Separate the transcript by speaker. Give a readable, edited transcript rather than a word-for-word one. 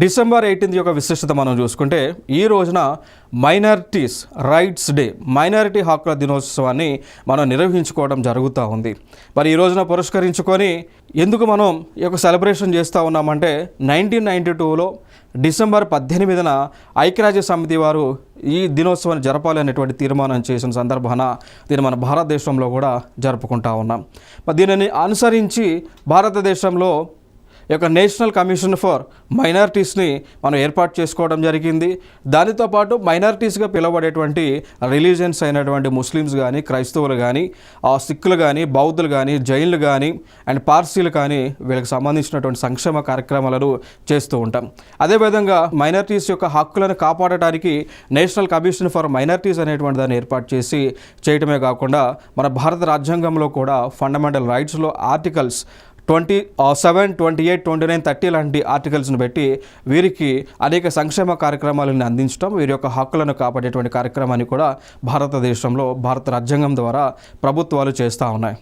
Speaker 1: December 18 యొక్క విశిష్టత మనం చూసుకుంటే ఈ రోజున మైనారిటీస్ రైట్స్ డే, మైనారిటీ హక్కుల దినోత్సవాన్ని మనం నిర్వహించుకోవడం జరుగుతూ ఉంది. మరి ఈ రోజున పురస్కరించుకొని ఎందుకు మనం ఈ యొక్క సెలబ్రేషన్ చేస్తూ ఉన్నామంటే 1992లో డిసెంబర్ 18న ఐక్యరాజ్య సమితి వారు ఈ దినోత్సవాన్ని జరపాలి అనేటువంటి తీర్మానం చేసిన సందర్భాన దీన్ని మన భారతదేశంలో కూడా జరుపుకుంటా ఉన్నాం. మరి దీనిని అనుసరించి భారతదేశంలో ఈ యొక్క నేషనల్ కమిషన్ ఫర్ మైనారిటీస్ని మనం ఏర్పాటు చేసుకోవడం జరిగింది. దానితో పాటు మైనారిటీస్గా పిలువబడేటువంటి రిలీజియన్స్ అయినటువంటి ముస్లిమ్స్ కానీ, క్రైస్తవులు కానీ, సిక్కులు కానీ, బౌద్ధులు కానీ, జైన్లు కానీ అండ్ పార్సీలు కానీ వీళ్ళకి సంబంధించినటువంటి సంక్షేమ కార్యక్రమాలను చేస్తూ ఉంటాం. అదేవిధంగా మైనారిటీస్ యొక్క హక్కులను కాపాడటానికి నేషనల్ కమిషన్ ఫర్ మైనారిటీస్ అనేటువంటి దాన్ని ఏర్పాటు చేసి చేయటమే కాకుండా మన భారత రాజ్యాంగంలో కూడా ఫండమెంటల్ రైట్స్లో ఆర్టికల్స్ 27, 28, 29, 30 లాంటి ఆర్టికల్స్ను పెట్టి వీరికి అనేక సంక్షేమ కార్యక్రమాలను అందించడం, వీరి యొక్క హక్కులను కాపాడేటువంటి కార్యక్రమాన్ని కూడా భారతదేశంలో భారత రాజ్యాంగం ద్వారా ప్రభుత్వాలు చేస్తూ ఉన్నాయి.